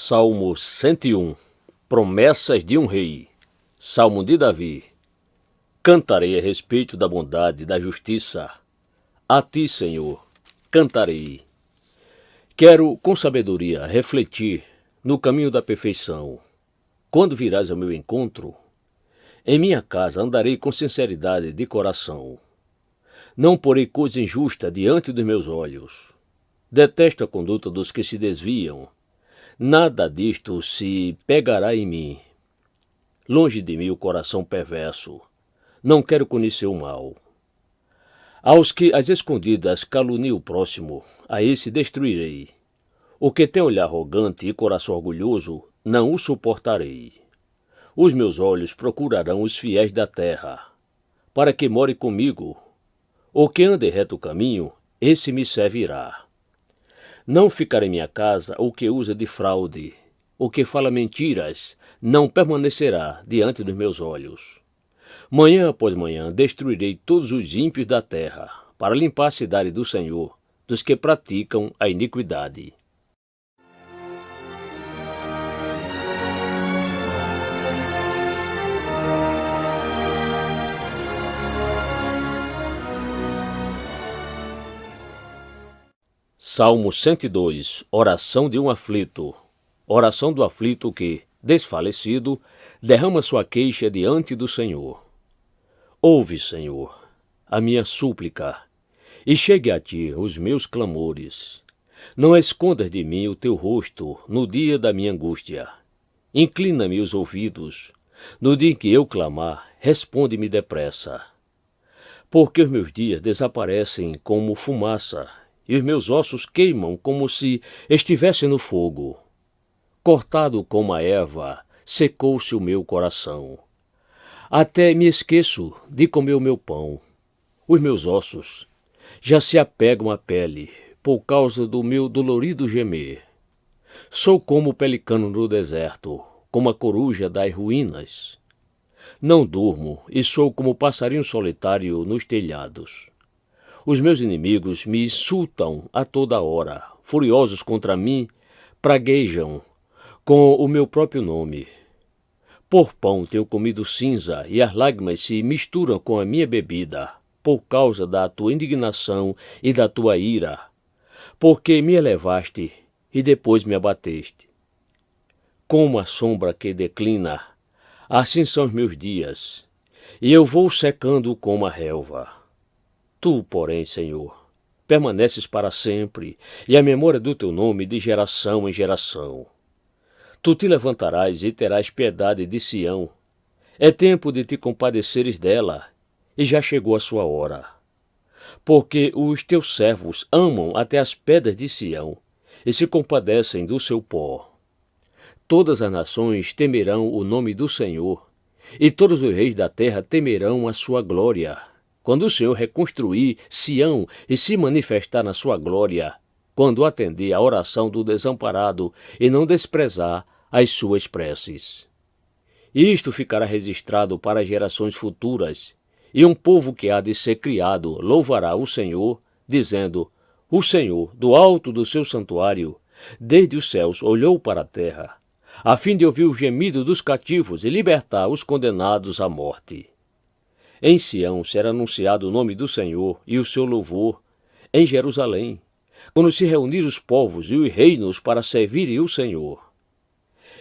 Salmo 101. Promessas de um rei. Salmo de Davi. Cantarei a respeito da bondade e da justiça. A ti, Senhor, cantarei. Quero, com sabedoria, refletir no caminho da perfeição. Quando virás ao meu encontro, em minha casa andarei com sinceridade de coração. Não porei coisa injusta diante dos meus olhos. Detesto a conduta dos que se desviam. Nada disto se pegará em mim. Longe de mim o coração perverso. Não quero conhecer o mal. Aos que às escondidas caluniam o próximo, a esse destruirei. O que tem olhar arrogante e coração orgulhoso, não o suportarei. Os meus olhos procurarão os fiéis da terra, para que more comigo. O que ande reto o caminho, esse me servirá. Não ficará em minha casa o que usa de fraude, o que fala mentiras, não permanecerá diante dos meus olhos. Manhã após manhã destruirei todos os ímpios da terra, para limpar a cidade do Senhor, dos que praticam a iniquidade. Salmo 102. Oração de um aflito. Oração do aflito que, desfalecido, derrama sua queixa diante do Senhor. Ouve, Senhor, a minha súplica, e chegue a ti os meus clamores. Não escondas de mim o teu rosto no dia da minha angústia. Inclina-me os ouvidos. No dia em que eu clamar, responde-me depressa. Porque os meus dias desaparecem como fumaça, e os meus ossos queimam como se estivessem no fogo. Cortado como a erva, secou-se o meu coração. Até me esqueço de comer o meu pão. Os meus ossos já se apegam à pele, por causa do meu dolorido gemer. Sou como o pelicano no deserto, como a coruja das ruínas. Não durmo e sou como o passarinho solitário nos telhados. Os meus inimigos me insultam a toda hora, furiosos contra mim, praguejam com o meu próprio nome. Por pão tenho comido cinza, e as lágrimas se misturam com a minha bebida, por causa da tua indignação e da tua ira, porque me elevaste e depois me abateste. Como a sombra que declina, assim são os meus dias, e eu vou secando como a relva. Tu, porém, Senhor, permaneces para sempre, e a memória do teu nome de geração em geração. Tu te levantarás e terás piedade de Sião. É tempo de te compadeceres dela, e já chegou a sua hora. Porque os teus servos amam até as pedras de Sião, e se compadecem do seu pó. Todas as nações temerão o nome do Senhor, e todos os reis da terra temerão a sua glória. Quando o Senhor reconstruir Sião e se manifestar na sua glória, quando atender à oração do desamparado e não desprezar as suas preces. Isto ficará registrado para as gerações futuras, e um povo que há de ser criado louvará o Senhor, dizendo: O Senhor, do alto do seu santuário, desde os céus olhou para a terra, a fim de ouvir o gemido dos cativos e libertar os condenados à morte. Em Sião será anunciado o nome do Senhor e o seu louvor, em Jerusalém, quando se reunir os povos e os reinos para servirem o Senhor.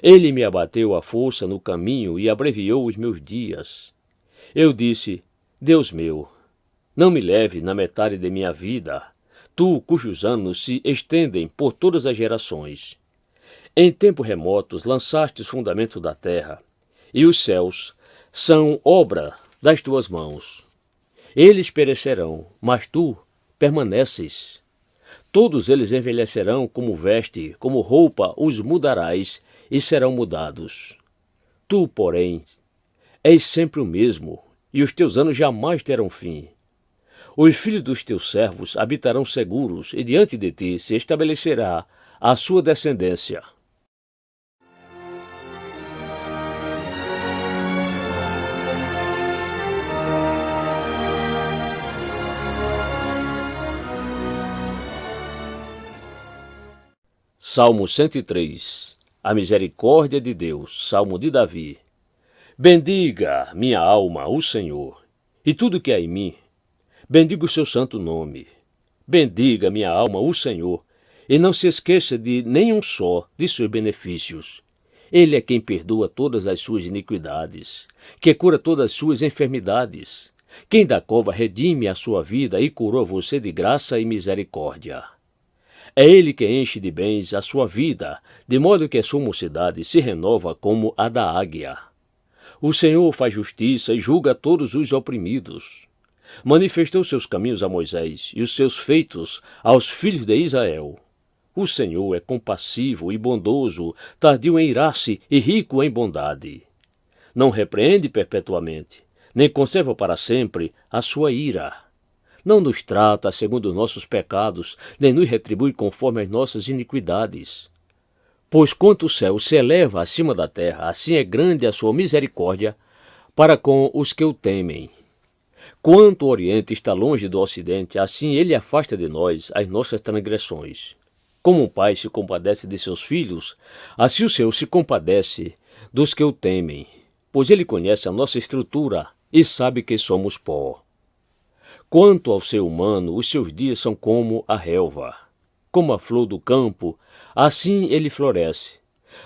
Ele me abateu à força no caminho e abreviou os meus dias. Eu disse: Deus meu, não me leve na metade de minha vida, tu cujos anos se estendem por todas as gerações. Em tempos remotos lançaste os fundamentos da terra, e os céus são obra das tuas mãos. Eles perecerão, mas tu permaneces. Todos eles envelhecerão como veste, como roupa os mudarás, e serão mudados. Tu, porém, és sempre o mesmo, e os teus anos jamais terão fim. Os filhos dos teus servos habitarão seguros, e diante de ti se estabelecerá a sua descendência. Salmo 103. a misericórdia de Deus. Salmo de Davi. Bendiga, minha alma, o Senhor, e tudo que há em mim. Bendiga o seu santo nome. Bendiga, minha alma, o Senhor, e não se esqueça de nenhum só de seus benefícios. Ele é quem perdoa todas as suas iniquidades, que cura todas as suas enfermidades, quem da cova redime a sua vida e curou você de graça e misericórdia. É ele que enche de bens a sua vida, de modo que a sua mocidade se renova como a da águia. O Senhor faz justiça e julga todos os oprimidos. Manifestou seus caminhos a Moisés e os seus feitos aos filhos de Israel. O Senhor é compassivo e bondoso, tardio em irar-se e rico em bondade. Não repreende perpetuamente, nem conserva para sempre a sua ira. Não nos trata segundo os nossos pecados, nem nos retribui conforme as nossas iniquidades. Pois quanto o céu se eleva acima da terra, assim é grande a sua misericórdia para com os que o temem. Quanto o Oriente está longe do Ocidente, assim ele afasta de nós as nossas transgressões. Como um pai se compadece de seus filhos, assim o Senhor se compadece dos que o temem, pois ele conhece a nossa estrutura e sabe que somos pó. Quanto ao ser humano, os seus dias são como a relva, como a flor do campo, assim ele floresce.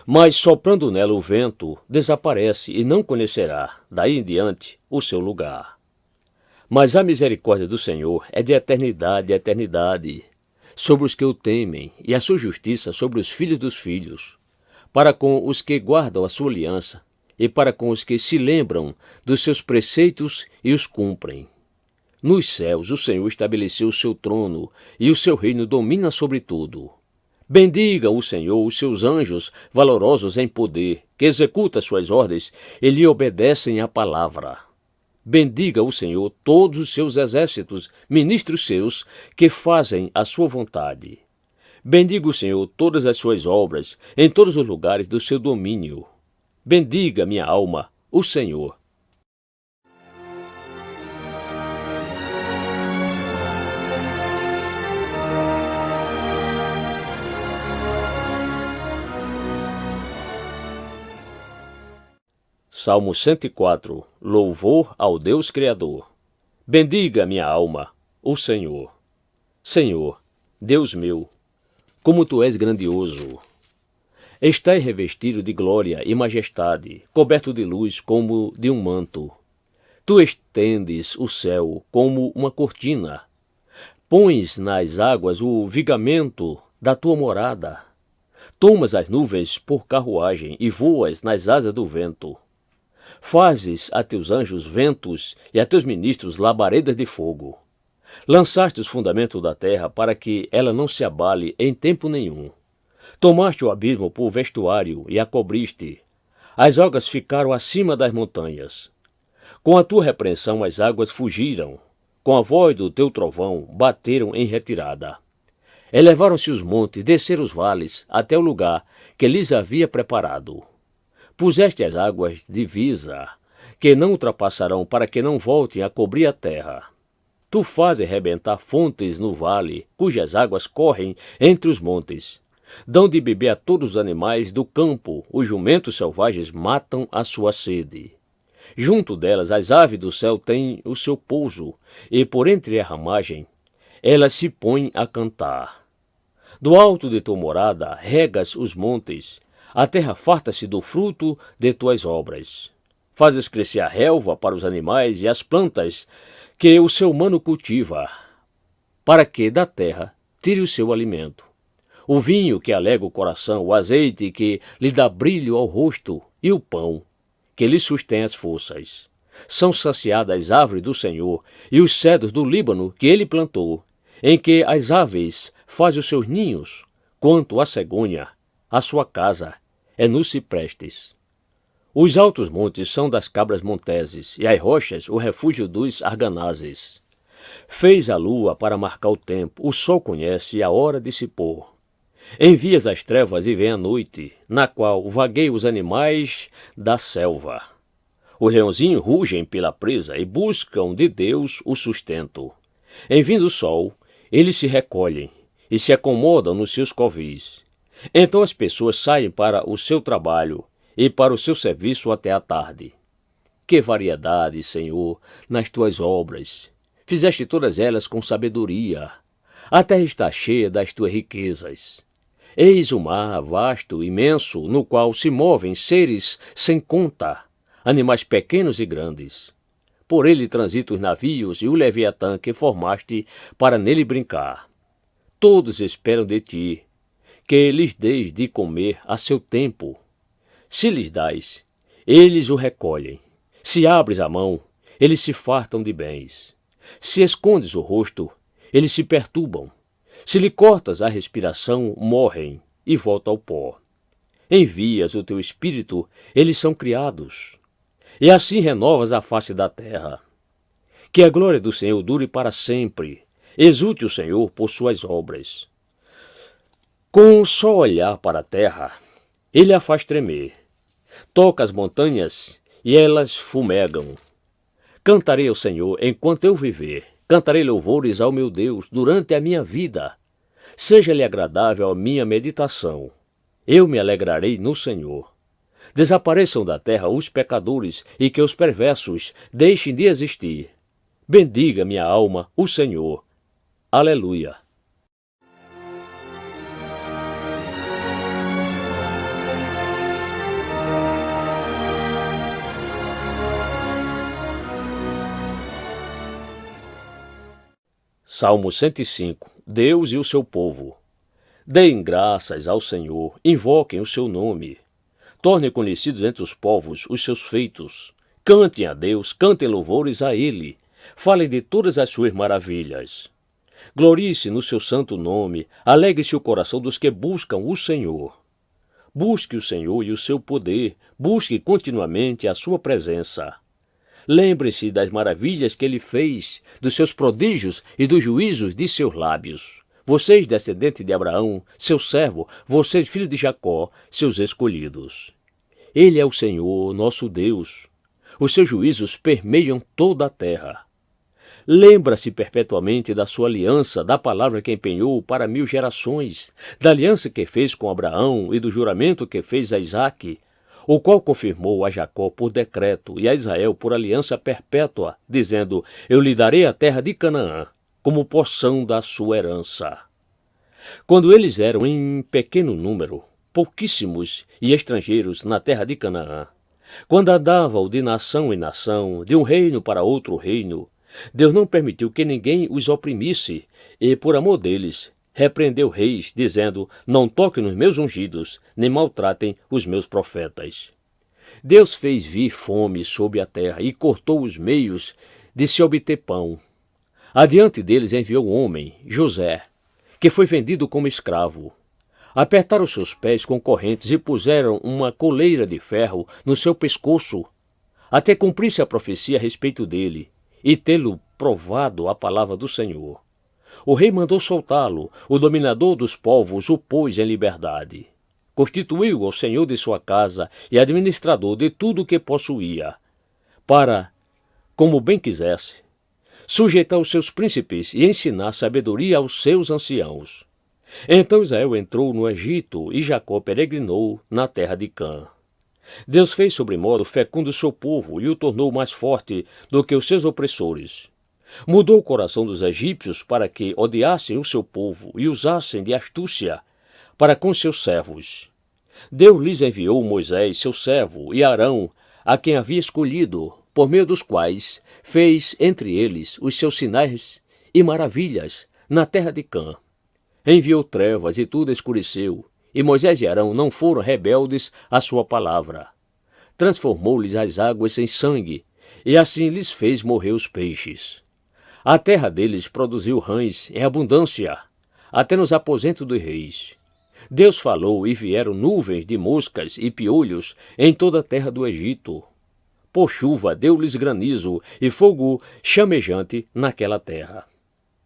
Mas soprando nela o vento, desaparece e não conhecerá, daí em diante, o seu lugar. Mas a misericórdia do Senhor é de eternidade a eternidade, sobre os que o temem, e a sua justiça sobre os filhos dos filhos, para com os que guardam a sua aliança, e para com os que se lembram dos seus preceitos e os cumprem. Nos céus o Senhor estabeleceu o seu trono, e o seu reino domina sobre tudo. Bendiga o Senhor os seus anjos, valorosos em poder, que executam suas ordens e lhe obedecem à palavra. Bendiga o Senhor todos os seus exércitos, ministros seus, que fazem a sua vontade. Bendiga o Senhor todas as suas obras, em todos os lugares do seu domínio. Bendiga, minha alma, o Senhor. Salmo 104. Louvor ao Deus Criador. Bendiga, minha alma, o Senhor. Senhor, Deus meu, como tu és grandioso. Estás revestido de glória e majestade, coberto de luz como de um manto. Tu estendes o céu como uma cortina. Pões nas águas o vigamento da tua morada. Tomas as nuvens por carruagem e voas nas asas do vento. Fazes a teus anjos ventos e a teus ministros labaredas de fogo. Lançaste os fundamentos da terra para que ela não se abale em tempo nenhum. Tomaste o abismo por vestuário e a cobriste. As águas ficaram acima das montanhas. Com a tua repreensão as águas fugiram. Com a voz do teu trovão bateram em retirada. Elevaram-se os montes, desceram os vales, até o lugar que lhes havia preparado. Puseste as águas divisa, que não ultrapassarão, para que não voltem a cobrir a terra. Tu fazes rebentar fontes no vale, cujas águas correm entre os montes. Dão de beber a todos os animais do campo, os jumentos selvagens matam a sua sede. Junto delas as aves do céu têm o seu pouso, e por entre a ramagem elas se põem a cantar. Do alto de tua morada regas os montes, a terra farta-se do fruto de tuas obras. Fazes crescer a relva para os animais e as plantas que o ser humano cultiva, para que da terra tire o seu alimento. O vinho que alega o coração, o azeite que lhe dá brilho ao rosto e o pão que lhe sustém as forças. São saciadas as árvores do Senhor e os cedros do Líbano que ele plantou, em que as aves fazem os seus ninhos, quanto a cegonha, a sua casa é nos ciprestes. Os altos montes são das cabras monteses, e as rochas o refúgio dos arganazes. Fez a lua para marcar o tempo, o sol conhece a hora de se pôr. Envias as trevas e vem a noite, na qual vagueiam os animais da selva. Os leãozinhos rugem pela presa e buscam de Deus o sustento. Em vindo o sol, eles se recolhem e se acomodam nos seus covis. Então as pessoas saem para o seu trabalho e para o seu serviço até a tarde. Que variedade, Senhor, nas tuas obras! Fizeste todas elas com sabedoria. A terra está cheia das tuas riquezas. Eis o mar vasto, imenso, no qual se movem seres sem conta, animais pequenos e grandes. Por ele transitam os navios e o Leviatã que formaste para nele brincar. Todos esperam de ti, que lhes deis de comer a seu tempo. Se lhes dás, eles o recolhem. Se abres a mão, eles se fartam de bens. Se escondes o rosto, eles se perturbam. Se lhe cortas a respiração, morrem e voltam ao pó. Envias o teu espírito, eles são criados. E assim renovas a face da terra. Que a glória do Senhor dure para sempre. Exulte o Senhor por suas obras. Com um só olhar para a terra, ele a faz tremer. Toca as montanhas e elas fumegam. Cantarei ao Senhor enquanto eu viver. Cantarei louvores ao meu Deus durante a minha vida. Seja-lhe agradável a minha meditação. Eu me alegrarei no Senhor. Desapareçam da terra os pecadores e que os perversos deixem de existir. Bendiga minha alma o Senhor. Aleluia. Salmo 105. Deus e o seu povo. Deem graças ao Senhor, invoquem o seu nome. Tornem conhecidos entre os povos os seus feitos. Cantem a Deus, cantem louvores a Ele. Falem de todas as suas maravilhas. Glorie-se no seu santo nome, alegre-se o coração dos que buscam o Senhor. Busque o Senhor e o seu poder, busque continuamente a sua presença. Lembre-se das maravilhas que ele fez, dos seus prodígios e dos juízos de seus lábios. Vocês, descendentes de Abraão, seu servo, vocês, filhos de Jacó, seus escolhidos. Ele é o Senhor, nosso Deus. Os seus juízos permeiam toda a terra. Lembra-se perpetuamente da sua aliança, da palavra que empenhou para 1000 gerações, da aliança que fez com Abraão e do juramento que fez a Isaque, o qual confirmou a Jacó por decreto e a Israel por aliança perpétua, dizendo: eu lhe darei a terra de Canaã, como porção da sua herança. Quando eles eram em pequeno número, pouquíssimos e estrangeiros na terra de Canaã, quando andavam de nação em nação, de um reino para outro reino, Deus não permitiu que ninguém os oprimisse, e por amor deles, repreendeu reis, dizendo: não toquem nos meus ungidos, nem maltratem os meus profetas. Deus fez vir fome sobre a terra e cortou os meios de se obter pão. Adiante deles enviou um homem, José, que foi vendido como escravo. Apertaram seus pés com correntes e puseram uma coleira de ferro no seu pescoço, até cumprir-se a profecia a respeito dele, e tê-lo provado a palavra do Senhor. O rei mandou soltá-lo, o dominador dos povos o pôs em liberdade. Constituiu-o senhor de sua casa e administrador de tudo o que possuía, para, como bem quisesse, sujeitar os seus príncipes e ensinar sabedoria aos seus anciãos. Então Israel entrou no Egito e Jacó peregrinou na terra de Cã. Deus fez sobremodo fecundo o seu povo e o tornou mais forte do que os seus opressores. Mudou o coração dos egípcios para que odiassem o seu povo e usassem de astúcia para com seus servos. Deus lhes enviou Moisés, seu servo, e Arão, a quem havia escolhido, por meio dos quais fez entre eles os seus sinais e maravilhas na terra de Cã. Enviou trevas e tudo escureceu, e Moisés e Arão não foram rebeldes à sua palavra. Transformou-lhes as águas em sangue, e assim lhes fez morrer os peixes. A terra deles produziu rãs em abundância, até nos aposentos dos reis. Deus falou e vieram nuvens de moscas e piolhos em toda a terra do Egito. Por chuva deu-lhes granizo e fogo chamejante naquela terra.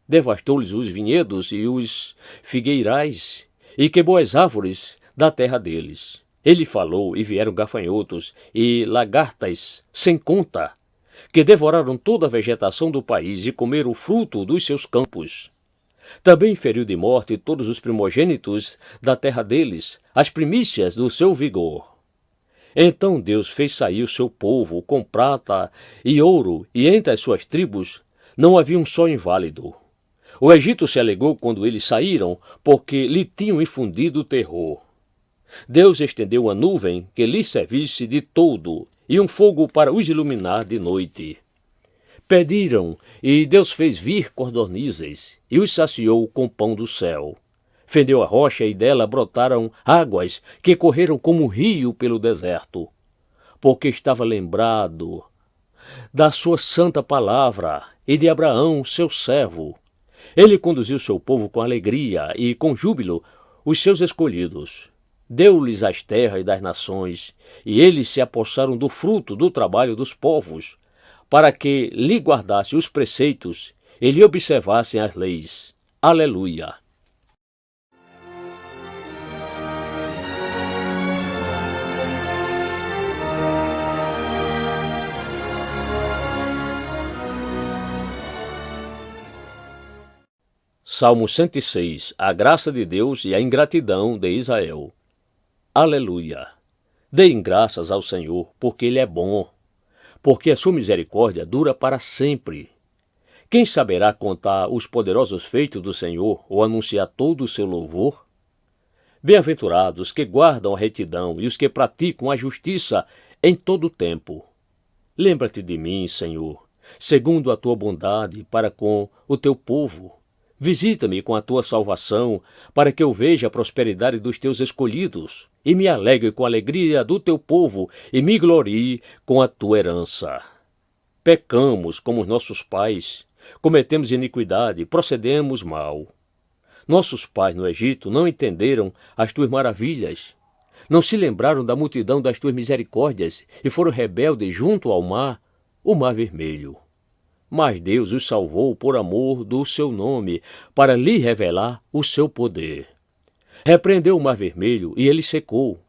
Devastou-lhes os vinhedos e os figueirais, e queimou as árvores da terra deles. Ele falou e vieram gafanhotos e lagartas sem conta, que devoraram toda a vegetação do país e comeram o fruto dos seus campos. Também feriu de morte todos os primogênitos da terra deles, as primícias do seu vigor. Então Deus fez sair o seu povo com prata e ouro, e entre as suas tribos não havia um só inválido. O Egito se alegrou quando eles saíram, porque lhe tinham infundido terror. Deus estendeu uma nuvem que lhes servisse de toldo, e um fogo para os iluminar de noite. Pediram, e Deus fez vir cordonizes, e os saciou com pão do céu. Fendeu a rocha, e dela brotaram águas que correram como um rio pelo deserto. Porque estava lembrado da sua santa palavra e de Abraão, seu servo. Ele conduziu seu povo com alegria e com júbilo os seus escolhidos. Deu-lhes as terras das nações, e eles se apossaram do fruto do trabalho dos povos, para que lhe guardassem os preceitos e lhe observassem as leis. Aleluia! Salmo 106. A graça de Deus e a ingratidão de Israel. Aleluia! Deem graças ao Senhor, porque Ele é bom, porque a sua misericórdia dura para sempre. Quem saberá contar os poderosos feitos do Senhor ou anunciar todo o seu louvor? Bem-aventurados que guardam a retidão e os que praticam a justiça em todo o tempo. Lembra-te de mim, Senhor, segundo a tua bondade para com o teu povo. Visita-me com a tua salvação, para que eu veja a prosperidade dos teus escolhidos, e me alegre com a alegria do teu povo, e me glorie com a tua herança. Pecamos como os nossos pais, cometemos iniquidade, procedemos mal. Nossos pais no Egito não entenderam as tuas maravilhas, não se lembraram da multidão das tuas misericórdias, e foram rebeldes junto ao mar, o mar vermelho. Mas Deus os salvou por amor do seu nome, para lhe revelar o seu poder. Repreendeu o mar vermelho e ele secou.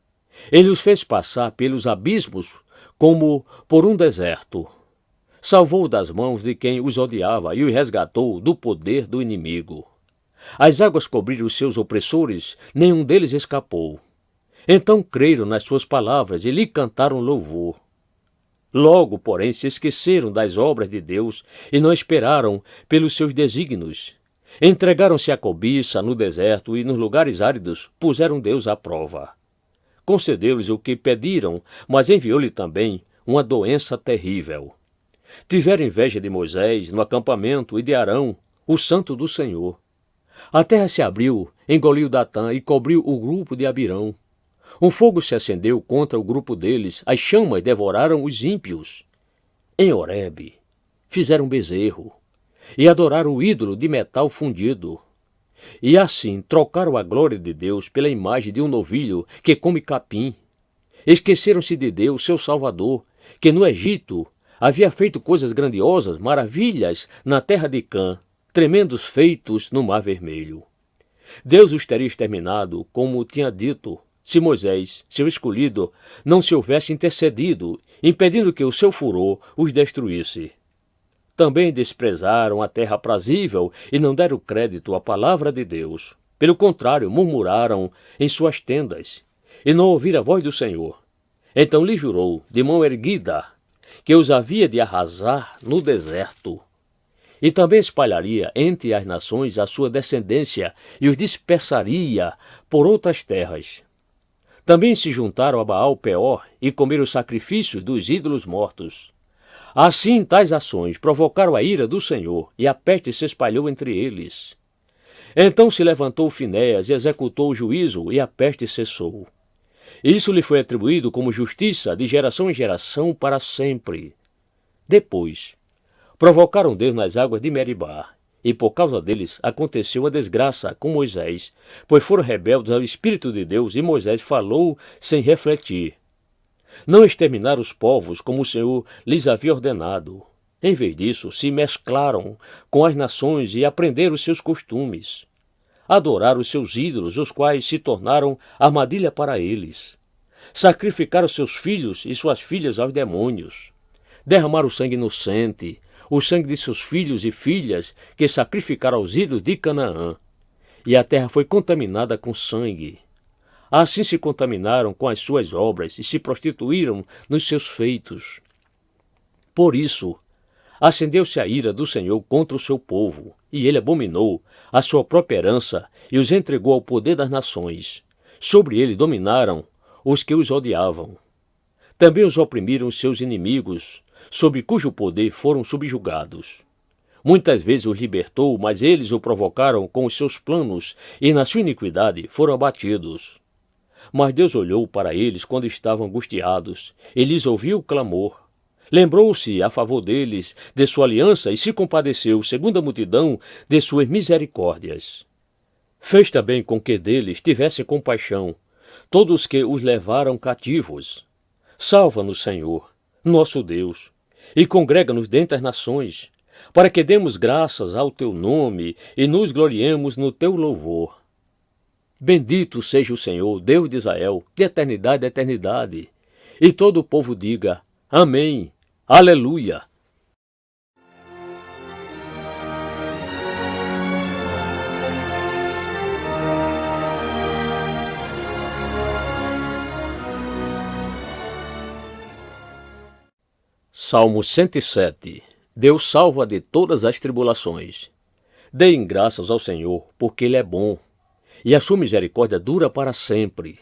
Ele os fez passar pelos abismos como por um deserto. Salvou das mãos de quem os odiava e os resgatou do poder do inimigo. As águas cobriram os seus opressores, nenhum deles escapou. Então creram nas suas palavras e lhe cantaram louvor. Logo, porém, se esqueceram das obras de Deus e não esperaram pelos seus desígnios. Entregaram-se à cobiça no deserto e nos lugares áridos puseram Deus à prova. Concedeu-lhes o que pediram, mas enviou-lhe também uma doença terrível. Tiveram inveja de Moisés no acampamento e de Arão, o santo do Senhor. A terra se abriu, engoliu Datã e cobriu o grupo de Abirão. Um fogo se acendeu contra o grupo deles, as chamas devoraram os ímpios. Em Horebe fizeram bezerro e adoraram o ídolo de metal fundido. E assim trocaram a glória de Deus pela imagem de um novilho que come capim. Esqueceram-se de Deus, seu Salvador, que no Egito havia feito coisas grandiosas, maravilhas na terra de Cã, tremendos feitos no Mar Vermelho. Deus os teria exterminado, como tinha dito, se Moisés, seu escolhido, não se houvesse intercedido, impedindo que o seu furor os destruísse. Também desprezaram a terra aprazível e não deram crédito à palavra de Deus. Pelo contrário, murmuraram em suas tendas, e não ouviram a voz do Senhor. Então lhe jurou, de mão erguida, que os havia de arrasar no deserto. E também espalharia entre as nações a sua descendência e os dispersaria por outras terras. Também se juntaram a Baal-Peor e comeram os sacrifícios dos ídolos mortos. Assim, tais ações provocaram a ira do Senhor, e a peste se espalhou entre eles. Então se levantou Finéias e executou o juízo, e a peste cessou. Isso lhe foi atribuído como justiça de geração em geração para sempre. Depois, provocaram Deus nas águas de Meribá, e por causa deles aconteceu a desgraça com Moisés, pois foram rebeldes ao Espírito de Deus, e Moisés falou sem refletir. Não exterminaram os povos como o Senhor lhes havia ordenado. Em vez disso, se mesclaram com as nações e aprenderam os seus costumes. Adoraram os seus ídolos, os quais se tornaram armadilha para eles. Sacrificaram seus filhos e suas filhas aos demônios. Derramaram sangue inocente, o sangue de seus filhos e filhas que sacrificaram aos ídolos de Canaã, e a terra foi contaminada com sangue. Assim se contaminaram com as suas obras e se prostituíram nos seus feitos. Por isso, acendeu-se a ira do Senhor contra o seu povo, e ele abominou a sua própria herança e os entregou ao poder das nações. Sobre ele dominaram os que os odiavam. Também os oprimiram os seus inimigos, sob cujo poder foram subjugados. Muitas vezes os libertou, mas eles o provocaram com os seus planos, e na sua iniquidade foram abatidos. Mas Deus olhou para eles quando estavam angustiados, e lhes ouviu o clamor. Lembrou-se a favor deles de sua aliança e se compadeceu, segundo a multidão de suas misericórdias. Fez também com que deles tivessem compaixão, todos que os levaram cativos. Salva-nos, Senhor, nosso Deus, e congrega-nos dentre as nações, para que demos graças ao teu nome e nos gloriemos no teu louvor. Bendito seja o Senhor, Deus de Israel, de eternidade a eternidade. E todo o povo diga, Amém, Aleluia. Salmo 107. Deus salva de todas as tribulações. Deem graças ao Senhor, porque Ele é bom, e a sua misericórdia dura para sempre.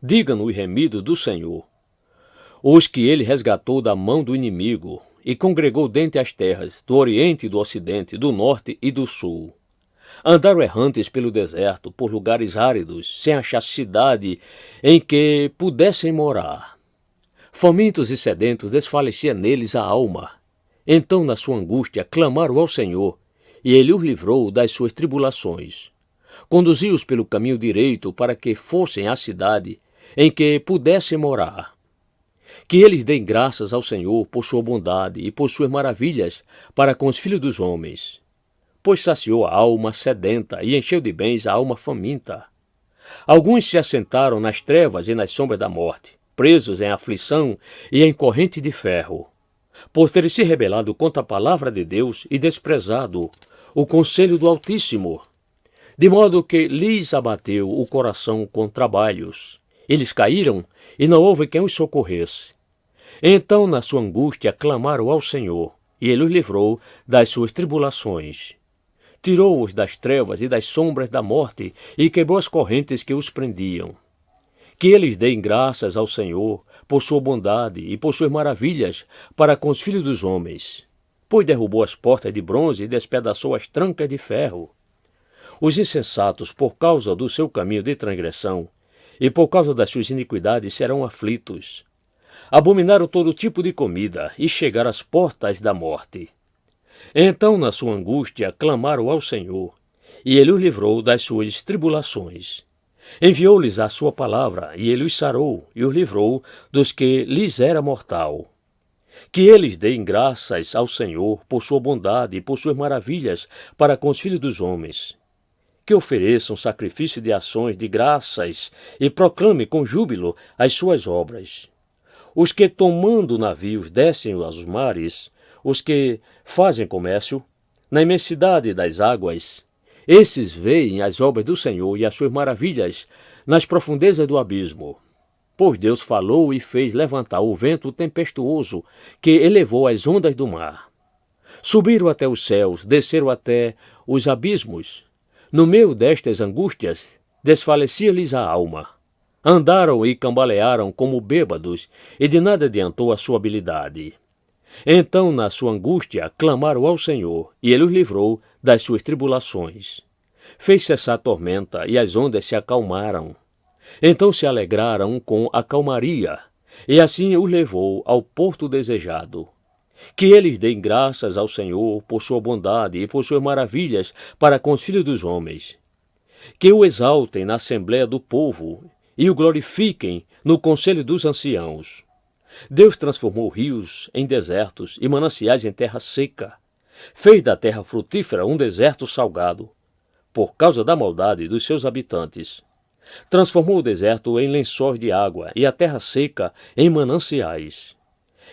Digam-no os remidos do Senhor, os que Ele resgatou da mão do inimigo, e congregou dentre as terras, do oriente e do ocidente, do norte e do sul. Andaram errantes pelo deserto, por lugares áridos, sem achar cidade em que pudessem morar. Famintos e sedentos desfalecia neles a alma. Então, na sua angústia, clamaram ao Senhor, e Ele os livrou das suas tribulações. Conduziu-os pelo caminho direito para que fossem à cidade em que pudessem morar. Que eles deem graças ao Senhor por sua bondade e por suas maravilhas para com os filhos dos homens. Pois saciou a alma sedenta e encheu de bens a alma faminta. Alguns se assentaram nas trevas e nas sombras da morte, presos em aflição e em corrente de ferro, por terem se rebelado contra a palavra de Deus e desprezado o conselho do Altíssimo, de modo que lhes abateu o coração com trabalhos. Eles caíram e não houve quem os socorresse. Então, na sua angústia, clamaram ao Senhor, e Ele os livrou das suas tribulações. Tirou-os das trevas e das sombras da morte e quebrou as correntes que os prendiam. Que eles deem graças ao Senhor por sua bondade e por suas maravilhas para com os filhos dos homens, pois derrubou as portas de bronze e despedaçou as trancas de ferro. Os insensatos, por causa do seu caminho de transgressão e por causa das suas iniquidades, serão aflitos. Abominaram todo tipo de comida e chegaram às portas da morte. Então, na sua angústia, clamaram ao Senhor, e Ele os livrou das suas tribulações. Enviou-lhes a sua palavra, e Ele os sarou, e os livrou dos que lhes era mortal. Que eles deem graças ao Senhor por sua bondade e por suas maravilhas para com os filhos dos homens. Que ofereçam sacrifício de ações de graças e proclamem com júbilo as suas obras. Os que tomando navios descem aos mares, os que fazem comércio na imensidade das águas, esses veem as obras do Senhor e as suas maravilhas nas profundezas do abismo. Pois Deus falou e fez levantar o vento tempestuoso que elevou as ondas do mar. Subiram até os céus, desceram até os abismos. No meio destas angústias, desfalecia-lhes a alma. Andaram e cambalearam como bêbados, e de nada adiantou a sua habilidade. Então, na sua angústia, clamaram ao Senhor, e Ele os livrou das suas tribulações. Fez cessar a tormenta, e as ondas se acalmaram. Então se alegraram com a calmaria, e assim os levou ao porto desejado. Que eles deem graças ao Senhor por sua bondade e por suas maravilhas para com os filhos dos homens. Que o exaltem na assembléia do povo e o glorifiquem no conselho dos anciãos. Deus transformou rios em desertos e mananciais em terra seca. Fez da terra frutífera um deserto salgado, por causa da maldade dos seus habitantes. Transformou o deserto em lençóis de água e a terra seca em mananciais.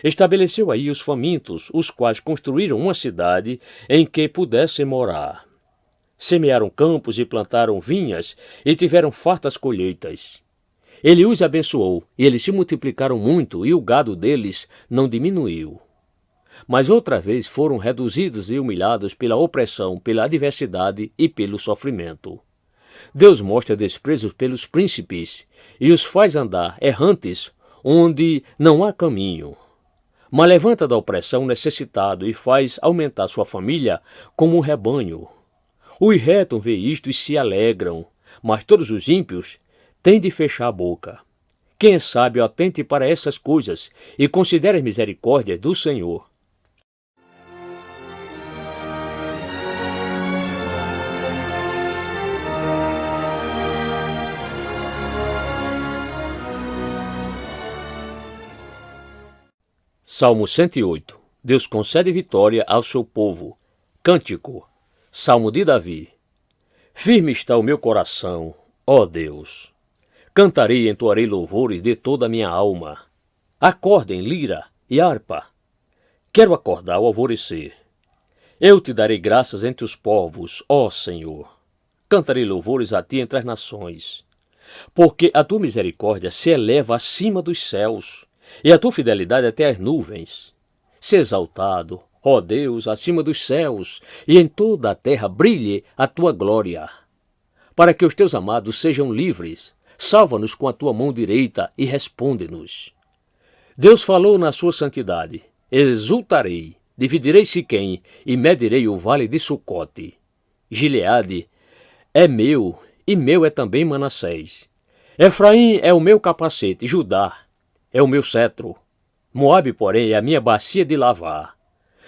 Estabeleceu aí os famintos, os quais construíram uma cidade em que pudessem morar. Semearam campos e plantaram vinhas e tiveram fartas colheitas. Ele os abençoou, e eles se multiplicaram muito, e o gado deles não diminuiu. Mas outra vez foram reduzidos e humilhados pela opressão, pela adversidade e pelo sofrimento. Deus mostra desprezo pelos príncipes e os faz andar errantes onde não há caminho. Mas levanta da opressão necessitado e faz aumentar sua família como um rebanho. Os retos veem isto e se alegram, mas todos os ímpios têm de fechar a boca. Quem é sábio, atente para essas coisas e considere as misericórdias do Senhor. Salmo 108. Deus concede vitória ao seu povo. Cântico. Salmo de Davi. Firme está o meu coração, ó Deus. Cantarei e entoarei louvores de toda a minha alma. Acordem, lira e harpa. Quero acordar ao alvorecer. Eu te darei graças entre os povos, ó Senhor. Cantarei louvores a ti entre as nações. Porque a tua misericórdia se eleva acima dos céus, e a tua fidelidade até as nuvens. Se exaltado, ó Deus, acima dos céus, e em toda a terra brilhe a tua glória. Para que os teus amados sejam livres, salva-nos com a tua mão direita e responde-nos. Deus falou na sua santidade: exultarei, dividirei Siquém e medirei o vale de Sucote. Gileade é meu, e meu é também Manassés. Efraim é o meu capacete, Judá é o meu cetro. Moabe, porém, é a minha bacia de lavar.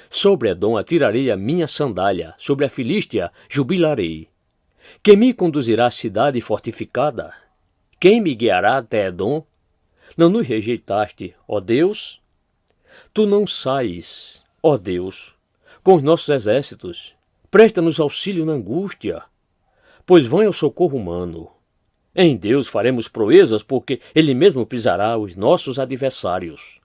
Sobre Edom atirarei a minha sandália, sobre a Filístia jubilarei. Quem me conduzirá à cidade fortificada? Quem me guiará até Edom? Não nos rejeitaste, ó Deus? Tu não sais, ó Deus, com os nossos exércitos. Presta-nos auxílio na angústia, pois vão ao socorro humano. Em Deus faremos proezas, porque Ele mesmo pisará os nossos adversários.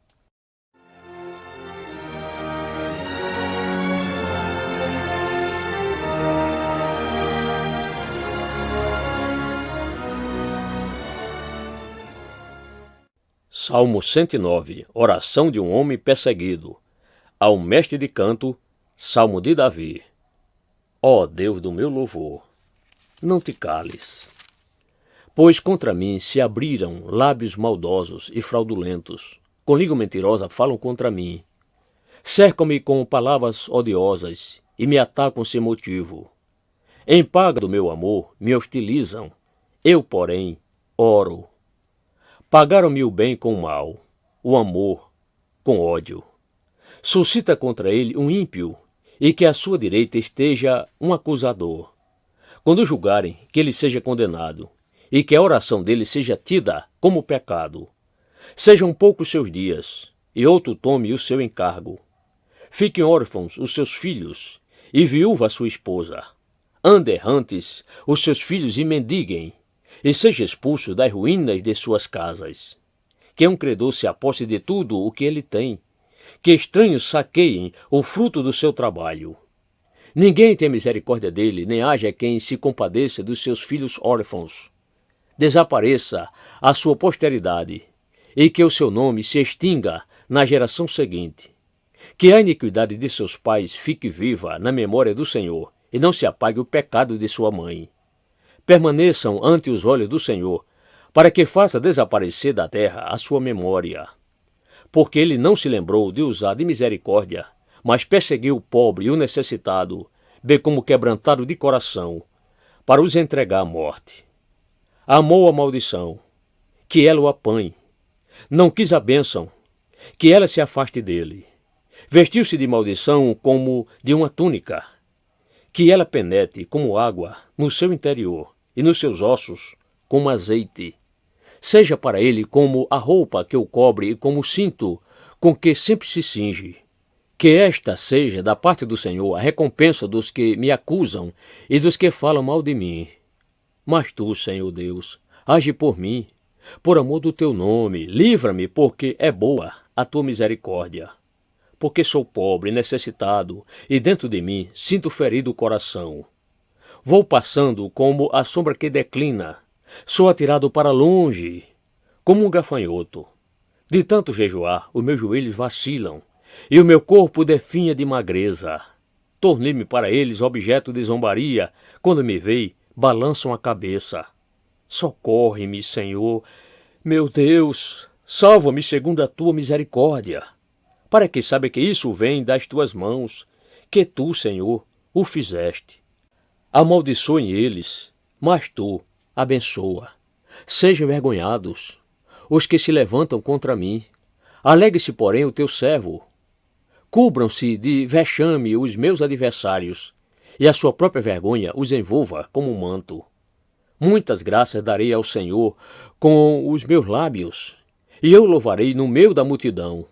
Salmo 109. Oração de um homem perseguido. Ao mestre de canto, Salmo de Davi. Ó Deus do meu louvor, não te cales. Pois contra mim se abriram lábios maldosos e fraudulentos. Com língua mentirosa falam contra mim. Cercam-me com palavras odiosas e me atacam sem motivo. Em paga do meu amor me hostilizam. Eu, porém, oro. Pagaram-me o bem com o mal, o amor com ódio. Suscita contra ele um ímpio, e que à sua direita esteja um acusador. Quando julgarem, que ele seja condenado, e que a oração dele seja tida como pecado. Sejam poucos seus dias, e outro tome o seu encargo. Fiquem órfãos os seus filhos, e viúva a sua esposa. Andem errantes os seus filhos e mendiguem, e seja expulso das ruínas de suas casas. Que um credor se aposse de tudo o que ele tem, que estranhos saqueiem o fruto do seu trabalho. Ninguém tem misericórdia dele, nem haja quem se compadeça dos seus filhos órfãos. Desapareça a sua posteridade, e que o seu nome se extinga na geração seguinte. Que a iniquidade de seus pais fique viva na memória do Senhor, e não se apague o pecado de sua mãe. Permaneçam ante os olhos do Senhor, para que faça desaparecer da terra a sua memória. Porque ele não se lembrou de usar de misericórdia, mas perseguiu o pobre e o necessitado, bem como quebrantado de coração, para os entregar à morte. Amou a maldição, que ela o apanhe. Não quis a bênção, que ela se afaste dele. Vestiu-se de maldição como de uma túnica, que ela penetre como água no seu interior e nos seus ossos como azeite. Seja para ele como a roupa que o cobre e como o cinto com que sempre se cinge. Que esta seja da parte do Senhor a recompensa dos que me acusam e dos que falam mal de mim. Mas tu, Senhor Deus, age por mim, por amor do teu nome, livra-me, porque é boa a tua misericórdia. Porque sou pobre, necessitado, e dentro de mim sinto ferido o coração. Vou passando como a sombra que declina, sou atirado para longe, como um gafanhoto. De tanto jejuar, os meus joelhos vacilam, e o meu corpo definha de magreza. Tornei-me para eles objeto de zombaria, quando me veem, balançam a cabeça. Socorre-me, Senhor, meu Deus, salva-me segundo a tua misericórdia, para que saiba que isso vem das tuas mãos, que tu, Senhor, o fizeste. Amaldiçoem eles, mas tu abençoa. Sejam envergonhados os que se levantam contra mim. Alegre-se, porém, o teu servo. Cubram-se de vexame os meus adversários, e a sua própria vergonha os envolva como um manto. Muitas graças darei ao Senhor com os meus lábios, e eu louvarei no meio da multidão,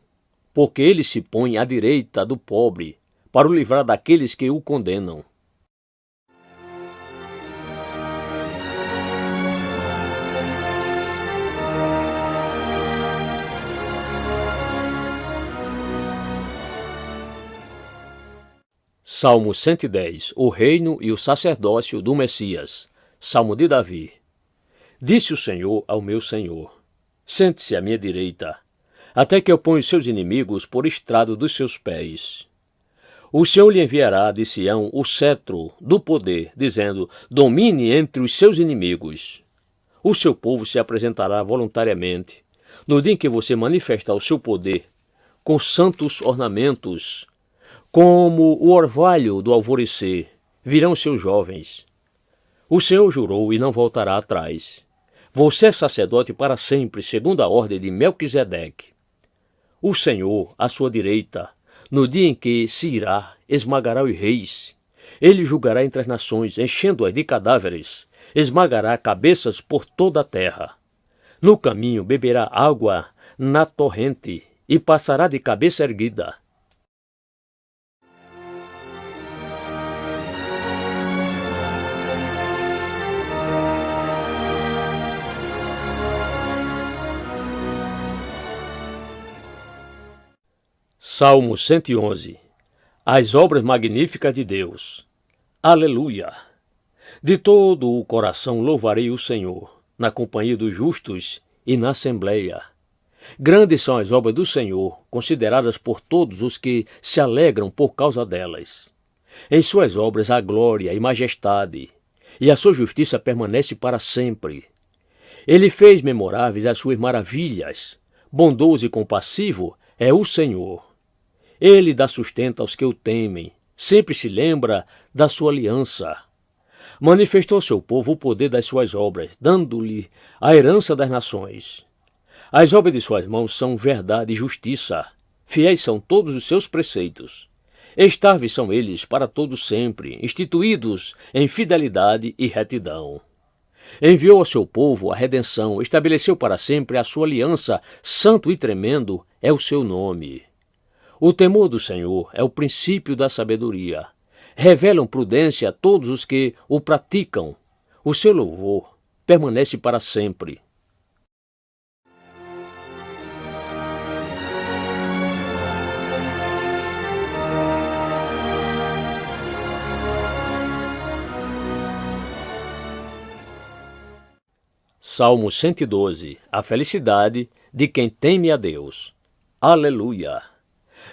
porque ele se põe à direita do pobre, para o livrar daqueles que o condenam. Salmo 110. O reino e o sacerdócio do Messias. Salmo de Davi. Disse o Senhor ao meu Senhor: sente-se à minha direita, até que eu ponha os seus inimigos por estrado dos seus pés. O Senhor lhe enviará de Sião o cetro do poder, dizendo: domine entre os seus inimigos. O seu povo se apresentará voluntariamente, no dia em que você manifestar o seu poder, com santos ornamentos, como o orvalho do alvorecer, virão seus jovens. O Senhor jurou e não voltará atrás. Você é sacerdote para sempre, segundo a ordem de Melquisedeque. O Senhor, à sua direita, no dia em que se irá, esmagará os reis. Ele julgará entre as nações, enchendo-as de cadáveres, esmagará cabeças por toda a terra. No caminho beberá água na torrente e passará de cabeça erguida. Salmo 111. As obras magníficas de Deus. Aleluia! De todo o coração louvarei o Senhor, na companhia dos justos e na assembleia. Grandes são as obras do Senhor, consideradas por todos os que se alegram por causa delas. Em suas obras há glória e majestade, e a sua justiça permanece para sempre. Ele fez memoráveis as suas maravilhas. Bondoso e compassivo é o Senhor. Ele dá sustento aos que o temem, sempre se lembra da sua aliança. Manifestou ao seu povo o poder das suas obras, dando-lhe a herança das nações. As obras de suas mãos são verdade e justiça. Fiéis são todos os seus preceitos. Estáveis são eles para todo sempre, instituídos em fidelidade e retidão. Enviou ao seu povo a redenção, estabeleceu para sempre a sua aliança, santo e tremendo é o seu nome. O temor do Senhor é o princípio da sabedoria. Revelam prudência a todos os que o praticam. O seu louvor permanece para sempre. Salmo 112. A felicidade de quem teme a Deus. Aleluia!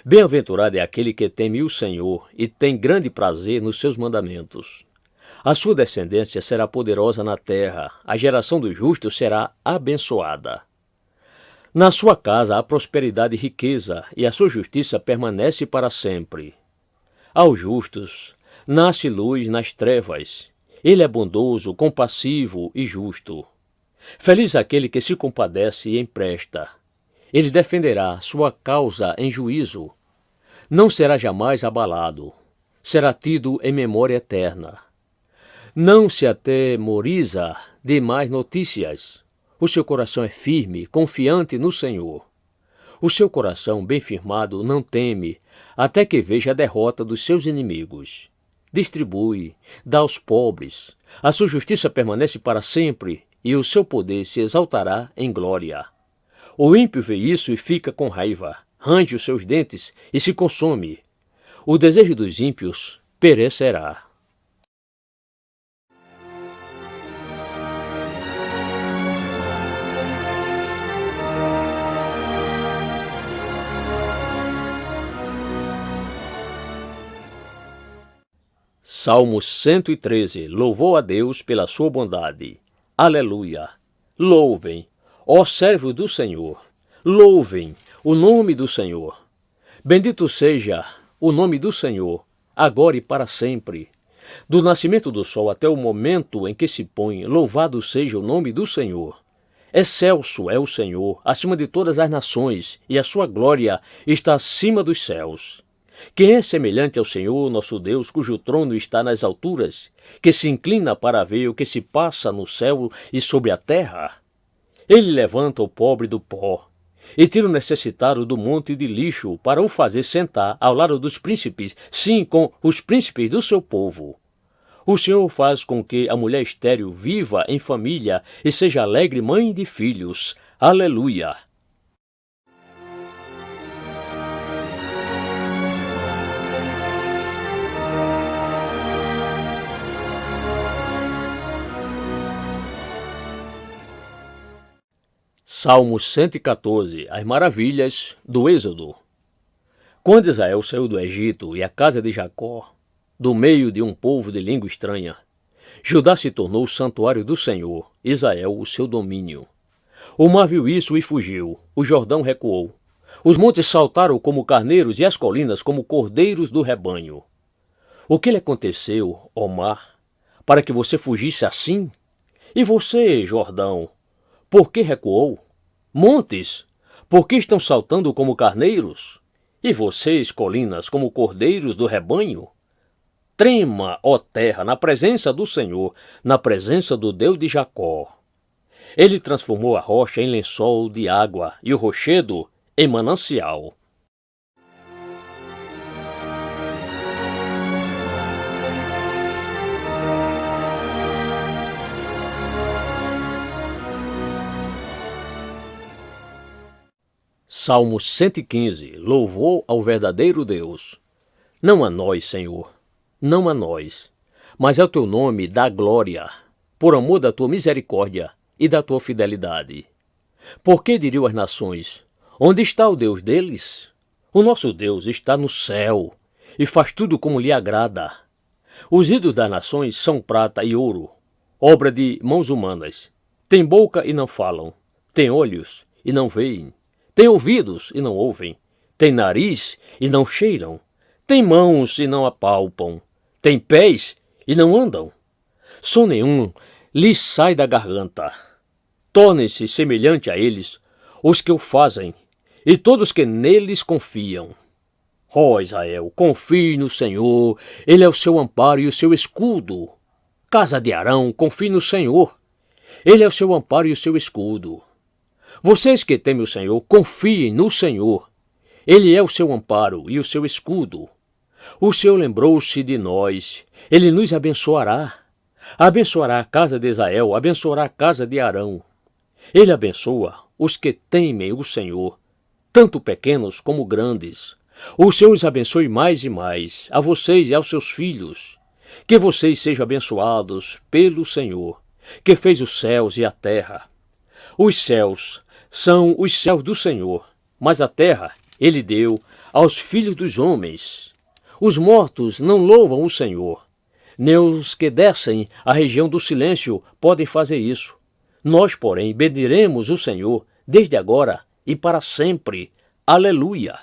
Bem-aventurado é aquele que teme o Senhor e tem grande prazer nos seus mandamentos. A sua descendência será poderosa na terra, a geração dos justos será abençoada. Na sua casa há prosperidade e riqueza, e a sua justiça permanece para sempre. Aos justos nasce luz nas trevas. Ele é bondoso, compassivo e justo. Feliz aquele que se compadece e empresta. Ele defenderá sua causa em juízo. Não será jamais abalado. Será tido em memória eterna. Não se atemoriza de más notícias. O seu coração é firme, confiante no Senhor. O seu coração bem firmado não teme, até que veja a derrota dos seus inimigos. Distribui, dá aos pobres. A sua justiça permanece para sempre, e o seu poder se exaltará em glória. O ímpio vê isso e fica com raiva, range os seus dentes e se consome. O desejo dos ímpios perecerá. Salmo 113. Louvou a Deus pela sua bondade. Aleluia! Louvem, ó servos do Senhor, louvem o nome do Senhor. Bendito seja o nome do Senhor, agora e para sempre. Do nascimento do sol até o momento em que se põe, louvado seja o nome do Senhor. Excelso é o Senhor, acima de todas as nações, e a sua glória está acima dos céus. Quem é semelhante ao Senhor, nosso Deus, cujo trono está nas alturas, que se inclina para ver o que se passa no céu e sobre a terra? Ele levanta o pobre do pó e tira o necessitado do monte de lixo para o fazer sentar ao lado dos príncipes, sim, com os príncipes do seu povo. O Senhor faz com que a mulher estéril viva em família e seja alegre mãe de filhos. Aleluia! Salmo 114. As maravilhas do Êxodo. Quando Israel saiu do Egito e a casa de Jacó, do meio de um povo de língua estranha, Judá se tornou o santuário do Senhor, Israel o seu domínio. O mar viu isso e fugiu, o Jordão recuou. Os montes saltaram como carneiros e as colinas como cordeiros do rebanho. O que lhe aconteceu, ó mar, para que você fugisse assim? E você, Jordão, por que recuou? Montes, por que estão saltando como carneiros? E vocês, colinas, como cordeiros do rebanho? Trema, ó terra, na presença do Senhor, na presença do Deus de Jacó. Ele transformou a rocha em lençol de água e o rochedo em manancial. Salmo 115. Louvor ao verdadeiro Deus. Não a nós, Senhor, não a nós, mas ao teu nome dá glória, por amor da tua misericórdia e da tua fidelidade. Por que diriam as nações, onde está o Deus deles? O nosso Deus está no céu e faz tudo como lhe agrada. Os ídolos das nações são prata e ouro, obra de mãos humanas. Têm boca e não falam, têm olhos e não veem, têm ouvidos e não ouvem, têm nariz e não cheiram, têm mãos e não apalpam, têm pés e não andam. Som nenhum lhes sai da garganta. Tornem-se semelhante a eles os que o fazem, e todos que neles confiam. Ó Israel, confie no Senhor, Ele é o seu amparo e o seu escudo. Casa de Arão, confie no Senhor, Ele é o seu amparo e o seu escudo. Vocês que temem o Senhor, confiem no Senhor, Ele é o seu amparo e o seu escudo. O Senhor lembrou-se de nós, Ele nos abençoará. Abençoará a casa de Israel, abençoará a casa de Arão. Ele abençoa os que temem o Senhor, tanto pequenos como grandes. O Senhor os abençoe mais e mais, a vocês e aos seus filhos. Que vocês sejam abençoados pelo Senhor, que fez os céus e a terra. Os céus são os céus do Senhor, mas a terra Ele deu aos filhos dos homens. Os mortos não louvam o Senhor, nem os que descem à região do silêncio podem fazer isso. Nós, porém, bendiremos o Senhor desde agora e para sempre. Aleluia!